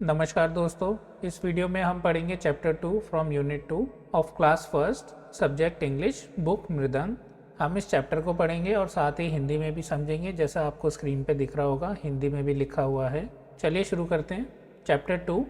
नमस्कार दोस्तों, इस वीडियो में हम पढ़ेंगे chapter 2 from unit 2 of class first subject English book मृदंग। हम इस चैप्टर को पढ़ेंगे और साथ ही हिंदी में भी समझेंगे, जैसा आपको स्क्रीन पे दिख रहा होगा हिंदी में भी लिखा हुआ है। चलिए शुरू करते हैं। Chapter 2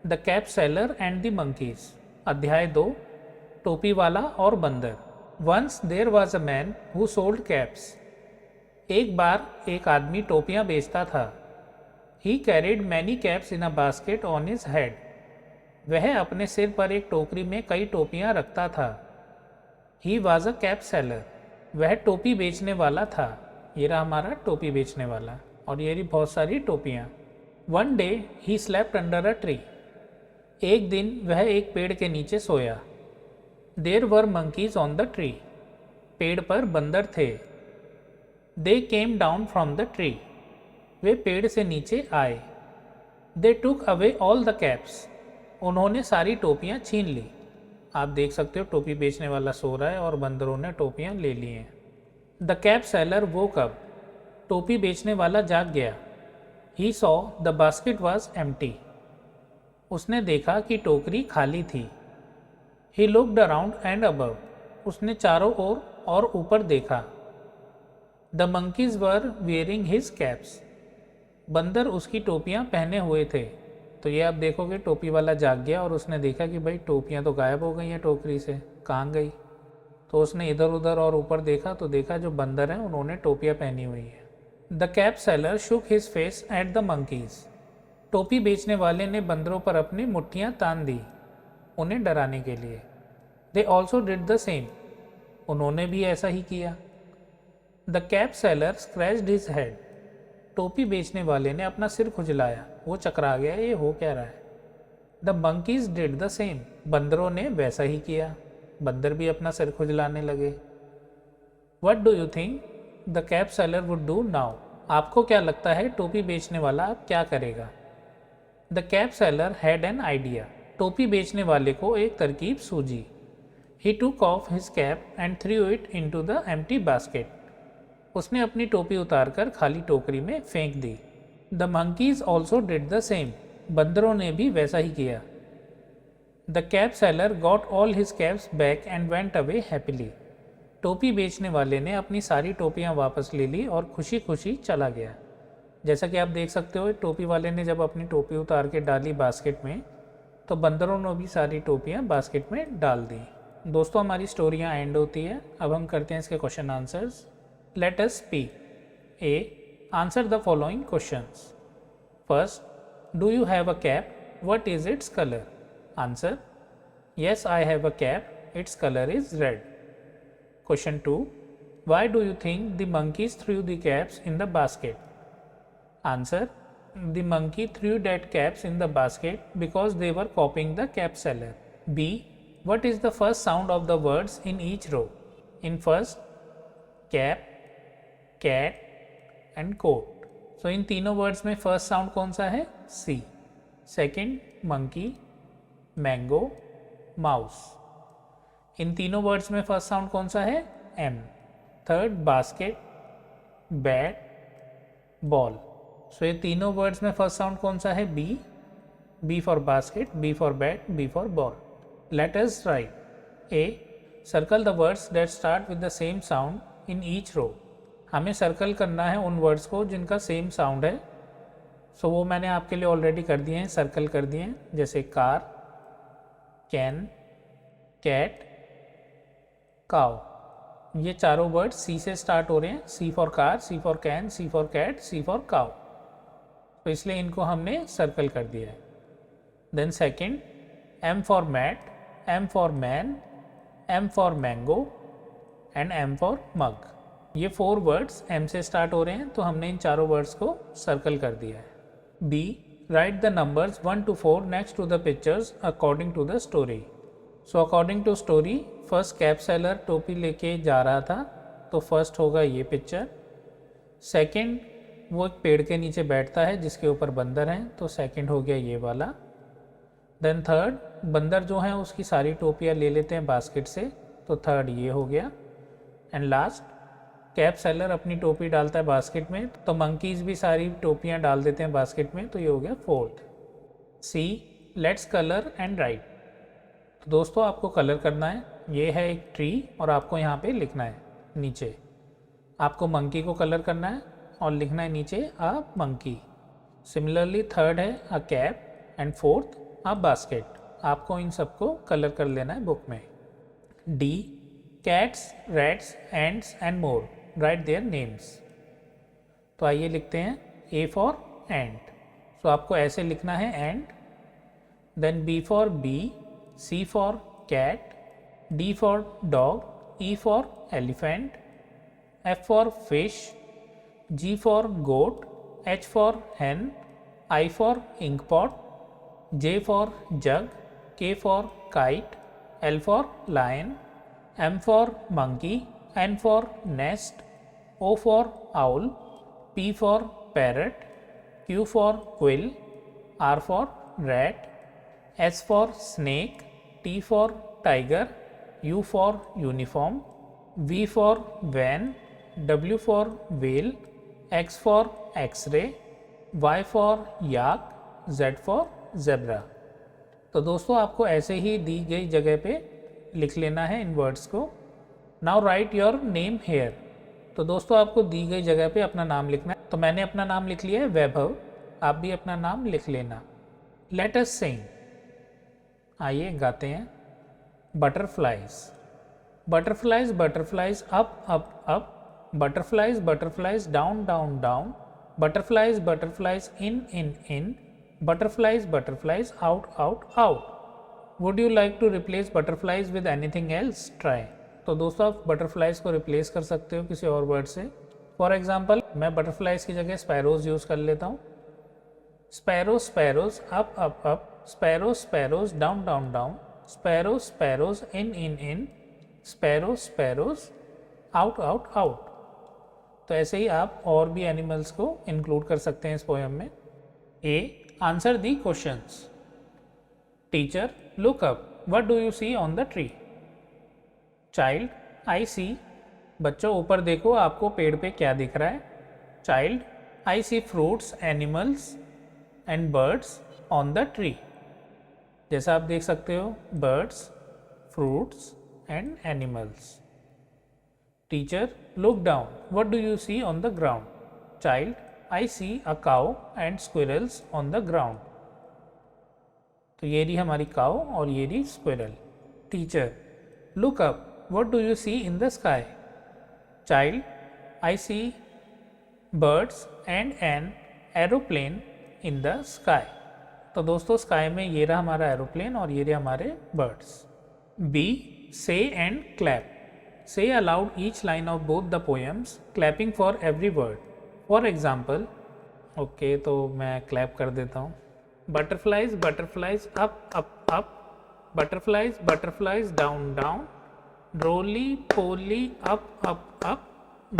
the cap seller and the monkeys. अध्याय 2 टोपी वाला और बंदर। Once there was a man who sold caps. एक बार एक आदमी टोपियाँ बेचता था। He carried many caps in a basket on his head. वह अपने सिर पर एक टोकरी में कई टोपियां रखता था। He was a cap seller. वह टोपी बेचने वाला था। ये रहा हमारा टोपी बेचने वाला, और ये रही बहुत सारी टोपियां। One day he slept under a tree. एक दिन वह एक पेड़ के नीचे सोया। There were monkeys on the tree. पेड़ पर बंदर थे। They came down from the tree. वे पेड़ से नीचे आए। They took away all the caps. उन्होंने सारी टोपियाँ छीन ली। आप देख सकते हो टोपी बेचने वाला सो रहा है और बंदरों ने टोपियाँ ले ली हैं। The cap seller woke up. टोपी बेचने वाला जाग गया। He saw the basket was empty. उसने देखा कि टोकरी खाली थी। He looked around and above. उसने चारों ओर और ऊपर देखा। The monkeys were wearing his caps. बंदर उसकी टोपियाँ पहने हुए थे। तो ये आप देखोगे टोपी वाला जाग गया और उसने देखा कि भाई टोपियाँ तो गायब हो गई हैं टोकरी से, कहाँ गई। तो उसने इधर उधर और ऊपर देखा तो देखा जो बंदर हैं उन्होंने टोपियाँ पहनी हुई हैं। The cap seller shook his face at the monkeys. टोपी बेचने वाले ने बंदरों पर अपनी मुट्ठियाँ तान दी, उन्हें डराने के लिए। They also did the same. उन्होंने भी ऐसा ही किया। The cap seller scratched his head. टोपी बेचने वाले ने अपना सिर खुजलाया, वो चकरा गया, ये हो क्या रहा है। The monkeys did the same. बंदरों ने वैसा ही किया, बंदर भी अपना सिर खुजलाने लगे। What do you think the cap seller would do now. आपको क्या लगता है टोपी बेचने वाला अब क्या करेगा। The cap seller had an idea. टोपी बेचने वाले को एक तरकीब सूझी। He took off his cap and threw it into the empty basket. उसने अपनी टोपी उतारकर खाली टोकरी में फेंक दी। The monkeys also did the same. बंदरों ने भी वैसा ही किया। The cap seller got all his caps back and went away happily. टोपी बेचने वाले ने अपनी सारी टोपियां वापस ले ली और खुशी खुशी चला गया। जैसा कि आप देख सकते हो टोपी वाले ने जब अपनी टोपी उतार के डाली बास्केट में, तो बंदरों ने भी सारी टोपियां बास्केट में डाल दी। दोस्तों, हमारी स्टोरियाँ एंड होती है। अब हम करते हैं इसके question answers. Let us speak. A. Answer the following questions. First, do you have a cap? What is its color? Answer. Yes, I have a cap. Its color is red. Question 2. Why do you think the monkeys threw the caps in the basket? Answer. The monkey threw that caps in the basket because they were copying the cap seller. B. What is the first sound of the words in each row? In first, cap, cat and coat. So इन तीनों words में first sound कौन सा है, C. Second monkey, mango, mouse. इन तीनों words में first sound कौन सा है, M. Third basket, bat, ball. So ये तीनों वर्ड्स में फर्स्ट साउंड कौन सा है, B. B for basket, B for bat, B for ball. Let us write. A. Circle the words that start with the same sound in each row. हमें circle करना है उन वर्ड्स को जिनका सेम साउंड है। सो वो मैंने आपके लिए ऑलरेडी कर दिए हैं, सर्कल कर दिए हैं, जैसे कार, कैन, कैट, काउ। ये चारों वर्ड्स सी से स्टार्ट हो रहे हैं। C for car, C for can, C for cat, C for cow. तो इसलिए इनको हमने सर्कल कर दिया है। Then second, M for mat, M for man, M for mango and M for mug. ये 4 वर्ड्स एम से स्टार्ट हो रहे हैं, तो हमने इन चारों वर्ड्स को सर्कल कर दिया है। B. Write the numbers 1 to 4 next to the pictures according to the story. So according to story, first cap seller टोपी लेके जा रहा था, तो फर्स्ट होगा ये पिक्चर। सेकंड, वो एक पेड़ के नीचे बैठता है जिसके ऊपर बंदर हैं, तो सेकंड हो गया ये वाला। देन थर्ड, बंदर जो हैं उसकी सारी टोपियाँ ले लेते हैं बास्केट से, तो थर्ड ये हो गया। एंड लास्ट, कैप सेलर अपनी टोपी डालता है बास्केट में, तो मंकीज भी सारी टोपियां डाल देते हैं बास्केट में, तो ये हो गया fourth. See let's colour and right. तो दोस्तों आपको कलर करना है, ये है एक ट्री और आपको यहाँ पे लिखना है नीचे, आपको मंकी को कलर करना है और लिखना है नीचे अ मंकी। सिमिलरली थर्ड है a cap and fourth a basket. आपको इन सबको कलर कर लेना है बुक में। D cats rats ends and more, right their names. तो आइए लिखते हैं ए फॉर एंट, तो आपको ऐसे लिखना है ant, then B for bee, C for cat, D for dog, E for elephant, F for fish, G for goat, H for hen, I for inkpot, J for jug, K for kite, L for lion, M for monkey, N for nest, O for owl, P for parrot, Q for quill, R for rat, S for snake, T for tiger, U for uniform, V for van, W for whale, X for X-ray, Y for yak, Z for zebra। तो दोस्तों आपको ऐसे ही दी गई जगह पे लिख लेना है इन वर्ड्स को। Now right your name here. तो दोस्तों आपको दी गई जगह पे अपना नाम लिखना है। तो मैंने अपना नाम लिख लिया है वैभव, आप भी अपना नाम लिख लेना। लेट अस सिंग, आइए गाते हैं। Butterflies butterflies butterflies up up up, butterflies butterflies down down down, butterflies butterflies in, butterflies butterflies out out out। would you like to replace butterflies with anything else? try। तो दोस्तों आप butterflies को replace कर सकते हो किसी और word से। for example मैं butterflies की जगह sparrows यूज़ कर लेता हूँ। sparrows sparrows up up up, sparrows sparrows down down down, sparrows sparrows in, sparrows sparrows out out out। तो ऐसे ही आप और भी एनिमल्स को इंक्लूड कर सकते हैं इस पोएम में। A answer the questions. Teacher look up, what do you see on the tree? Child I see, बच्चों ऊपर देखो आपको पेड़ पे क्या दिख रहा है? Child I see fruits animals and birds on the tree. जैसा आप देख सकते हो birds, fruits and animals. Teacher, look down. What do you see on the ground? Child, I see a cow and squirrels on the ground. तो ये रही हमारी cow और ये रही squirrel. Teacher, look up. What do you see in the sky? Child, I see birds and an aeroplane in the sky. तो दोस्तों sky में ये रहा हमारा aeroplane और ये रहे हमारे birds. B, say and clap. Say aloud each line of both the poems, clapping for every word. For example, okay तो मैं क्लैप कर देता हूँ। Butterflies butterflies up up up, butterflies butterflies down down, roly poly up up up,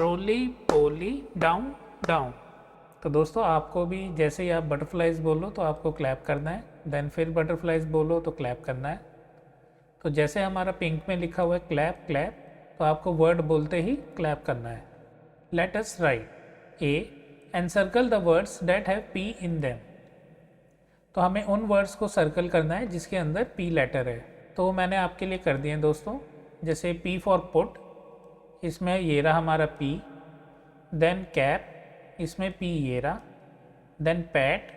roly poly down down। तो दोस्तों आपको भी जैसे ही आप बटरफ्लाइज बोलो तो आपको क्लैप करना है, देन फिर बटरफ्लाइज बोलो तो क्लैप करना है। तो जैसे हमारा पिंक में लिखा हुआ है क्लैप क्लैप, तो आपको वर्ड बोलते ही क्लैप करना है। Let us write. A encircle the words that have P in them. तो हमें उन वर्ड्स को सर्कल करना है जिसके अंदर पी लेटर है। तो मैंने आपके लिए कर दिए दोस्तों। जैसे पी फॉर पुट, इसमें ये रहा हमारा पी, देन कैप, इसमें पी ये रहा, देन पैट,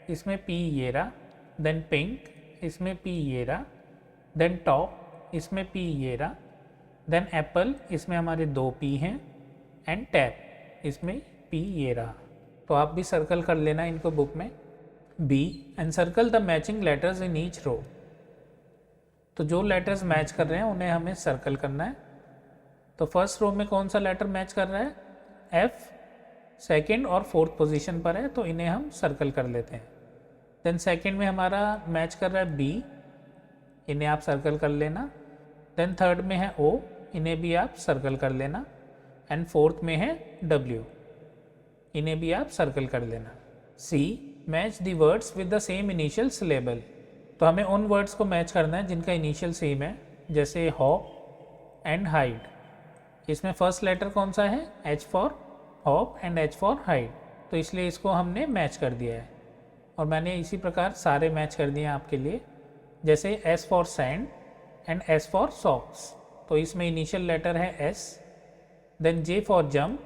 इसमें पी ये रहा, देन पिंक, इसमें पी ये रहा, देन टॉप, इसमें पी ये रहा, देन एप्पल, इसमें हमारे 2 पी हैं, एंड टैप, इसमें पी ये रहा। तो आप भी सर्कल कर लेना इनको बुक में। B encircle the matching letters in each row. तो जो लेटर्स मैच कर रहे हैं उन्हें हमें सर्कल करना है। तो फर्स्ट रो में कौन सा लेटर मैच कर रहा है? एफ सेकेंड और फोर्थ पोजीशन पर है, तो इन्हें हम सर्कल कर लेते हैं। देन सेकेंड में हमारा मैच कर रहा है बी, इन्हें आप सर्कल कर लेना। देन थर्ड में है ओ, इन्हें भी आप सर्कल कर लेना। एंड फोर्थ में है डब्ल्यू, इन्हें भी आप सर्कल कर लेना। C match the words with the same initial syllable. तो हमें उन वर्ड्स को मैच करना है जिनका इनिशियल सेम है, जैसे हॉप एंड हाइड। इसमें फर्स्ट लेटर कौन सा है? H for hop and H for hide, तो इसलिए इसको हमने मैच कर दिया है। और मैंने इसी प्रकार सारे मैच कर दिए आपके लिए। जैसे S for sand and S for socks, तो इसमें इनिशियल लेटर है S। Then J for jump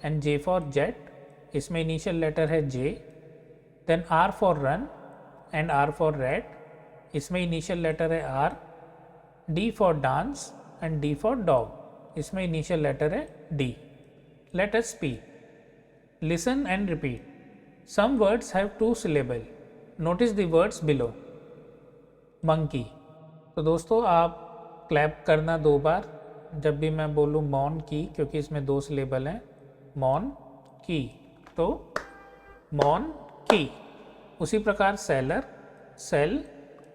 and J for jet, इसमें इनिशियल लेटर है J। Then R for run and R for rat, इसमें इनिशियल लेटर है R। D for dance and D for dog, इसमें initial letter है D। Let us speak, listen and repeat. Some words have 2 syllable, notice the words below. Monkey, तो दोस्तों आप clap करना 2 बार जब भी मैं बोलूँ मॉन की, क्योंकि इसमें 2 syllable हैं, मॉन की, तो मॉन की। उसी प्रकार seller, sell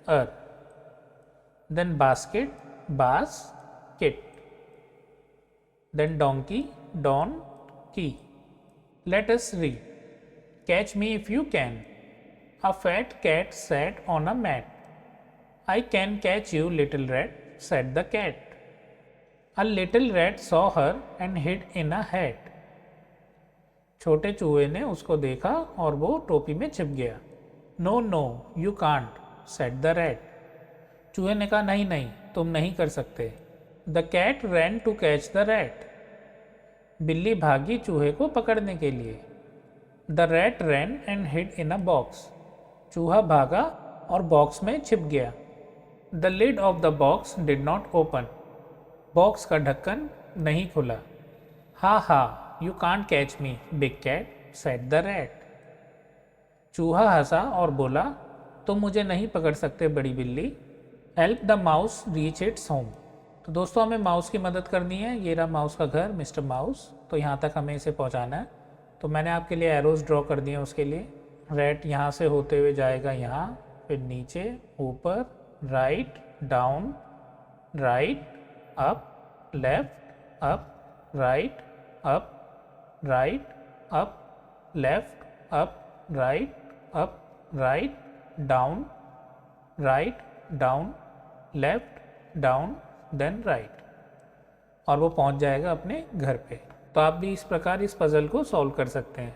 er. Then basket, bas ket. Then donkey, don key. Let us read, catch me if you can. A fat cat sat on a mat. I can catch you, little rat, said the cat. A little rat saw her and hid in a hat. छोटे चूहे ने उसको देखा और वो टोपी में छिप गया। No, no, you can't, said the rat. चूहे ने कहा नहीं नहीं, तुम नहीं कर सकते। The cat ran to catch the rat. बिल्ली भागी चूहे को पकड़ने के लिए। The rat ran and hid in a box. चूहा भागा और बॉक्स में छिप गया। The lid of the box did not open. Box का ढक्कन नहीं खुला। हा हा, you can't catch me, big cat, said the rat. चूहा हंसा और बोला, तुम मुझे नहीं पकड़ सकते बड़ी बिल्ली। Help the mouse reach its home. तो दोस्तों हमें माउस की मदद करनी है। ये रहा माउस का घर, मिस्टर माउस। तो यहाँ तक हमें इसे पहुँचाना है। तो मैंने आपके लिए एरोज ड्रॉ कर दिए उसके लिए। रैट यहाँ से होते हुए जाएगा यहाँ, फिर नीचे, ऊपर, right, down, right, up, left, up, right, up, right, up, left, up, right, up, right, down, right, down, left, down, then right, और वो पहुंच जाएगा अपने घर पे। तो आप भी इस प्रकार इस पजल को सॉल्व कर सकते हैं।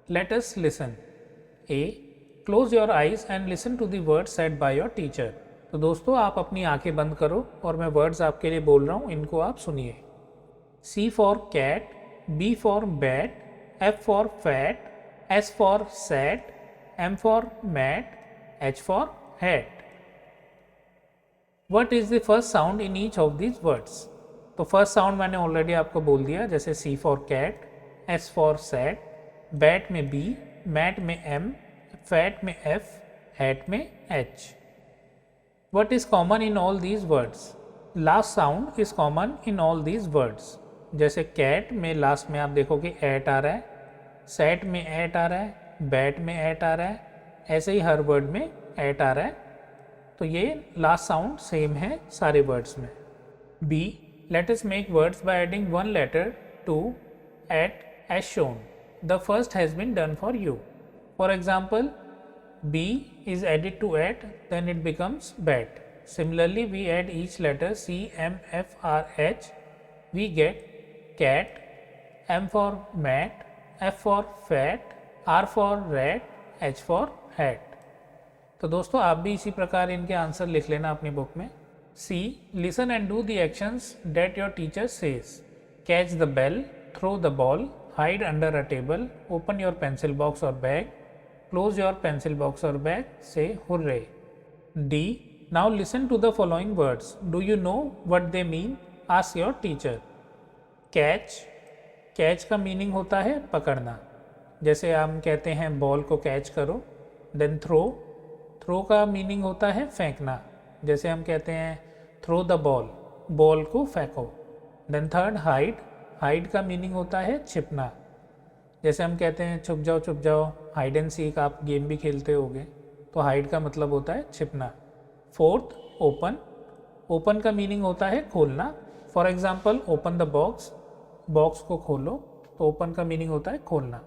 Let us listen. A, close your eyes and listen to the words said by your teacher. तो दोस्तों आप अपनी आंखें बंद करो और मैं वर्ड्स आपके लिए बोल रहा हूँ, इनको आप सुनिए। C for cat, B for bat, F for fat, S for sat, M for mat, H for hat. What is the first sound in each of these words? तो फर्स्ट साउंड मैंने ऑलरेडी आपको बोल दिया, जैसे C for cat, S for sat, bat में B, mat में M, fat में F, hat में H। What is common in all these words? Last sound is common in all these words. जैसे कैट में लास्ट में आप देखोगे eight आ रहा है, सैट में एट आ रहा है, बैट में एट आ रहा है, ऐसे ही हर वर्ड में एट आ रहा है। तो ये लास्ट साउंड सेम है सारे वर्ड्स में। B, let us make words by adding one letter to at as shown. The first has been done for you. For example, B is added to at, then it becomes bat. Similarly, we add each letter C, M, F, R, H. We get cat, M for mat, F for fat, R for rat, H for hat. तो दोस्तों आप भी इसी प्रकार इनके answer लिख लेना अपनी बुक में। C, listen and do the actions that your teacher says. Catch the bell, throw the ball, hide under a table, open your pencil box or bag, close your pencil box or bag, say hooray. D, now listen to the following words. Do you know what they mean? Ask your teacher. Catch, catch का meaning होता है पकड़ना, जैसे हम कहते हैं ball को catch करो। देन थ्रो, थ्रो का मीनिंग होता है फेंकना, जैसे हम कहते हैं थ्रो द बॉल, बॉल को फेंको। देन थर्ड हाइड, हाइड का मीनिंग होता है छिपना, जैसे हम कहते हैं छुप जाओ, हाइड एंड सीक आप गेम भी खेलते होगे, तो हाइड का मतलब होता है छिपना। फोर्थ ओपन, ओपन का मीनिंग होता है खोलना। For example open the box, box को खोलो, तो ओपन का मीनिंग होता है खोलना।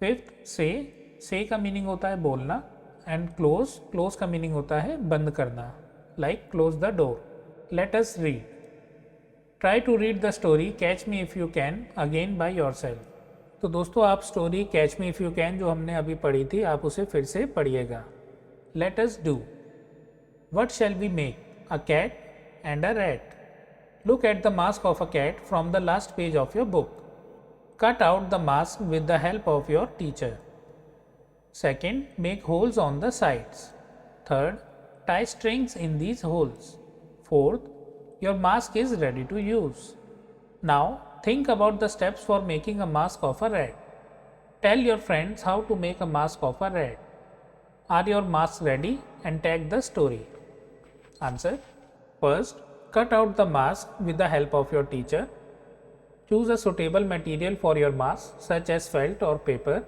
फिफ्थ से का मीनिंग होता है बोलना। एंड क्लोज, क्लोज का मीनिंग होता है बंद करना, like close the door. Let us read. Try to read the story catch me if you can again by yourself. तो दोस्तों आप story catch me if you can जो हमने अभी पढ़ी थी आप उसे फिर से पढ़िएगा। Let us do. What shall we make? A cat and a rat. Look at the mask of a cat from the last page of your book. Cut out the mask with the help of your teacher. Second, make holes on the sides. Third, tie strings in these holes. Fourth, your mask is ready to use. Now, think about the steps for making a mask of a rat. Tell your friends how to make a mask of a rat. Are your masks ready? And tag the story. Answer. First, cut out the mask with the help of your teacher. Choose a suitable material for your mask such as felt or paper.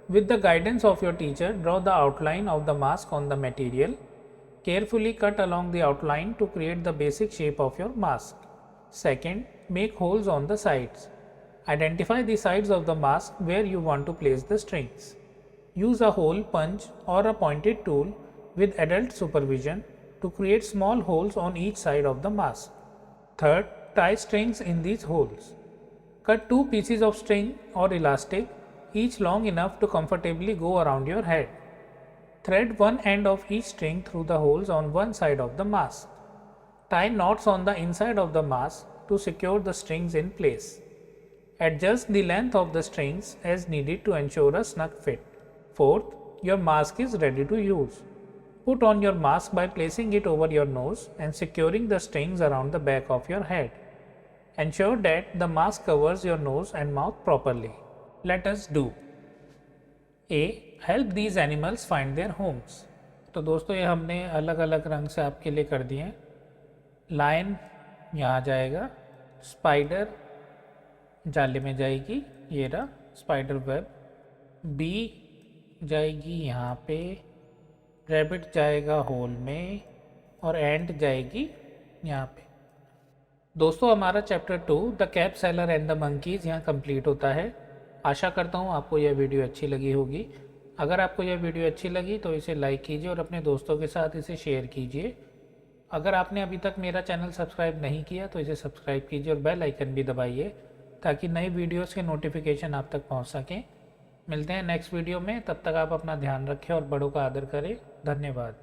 With the guidance of your teacher, draw the outline of the mask on the material. Carefully cut along the outline to create the basic shape of your mask. Second, make holes on the sides. Identify the sides of the mask where you want to place the strings. Use a hole punch or a pointed tool with adult supervision to create small holes on each side of the mask. Third, tie strings in these holes. Cut two pieces of string or elastic, each long enough to comfortably go around your head. Thread one end of each string through the holes on one side of the mask. Tie knots on the inside of the mask to secure the strings in place. Adjust the length of the strings as needed to ensure a snug fit. Fourth, your mask is ready to use. Put on your mask by placing it over your nose and securing the strings around the back of your head. Ensure that the mask covers your nose and mouth properly. Let us do. A. Help these animals find their homes. तो दोस्तों ये हमने अलग अलग रंग से आपके लिए कर दिए हैं। लायन यहाँ जाएगा, स्पाइडर जाले में जाएगी, ये रहा स्पाइडर वेब। बी जाएगी यहाँ पे, रैबिट जाएगा होल में और एंट जाएगी यहाँ पे। दोस्तों हमारा chapter 2 the cap seller and the monkeys यहाँ कंप्लीट होता है। आशा करता हूँ आपको यह वीडियो अच्छी लगी होगी। अगर आपको यह वीडियो अच्छी लगी तो इसे लाइक कीजिए और अपने दोस्तों के साथ इसे शेयर कीजिए। अगर आपने अभी तक मेरा चैनल सब्सक्राइब नहीं किया तो इसे सब्सक्राइब कीजिए और बेल आइकन भी दबाइए ताकि नई वीडियोस के नोटिफिकेशन आप तक पहुंच सकें। मिलते हैं नेक्स्ट वीडियो में, तब तक आप अपना ध्यान रखें और बड़ों का आदर करें। धन्यवाद।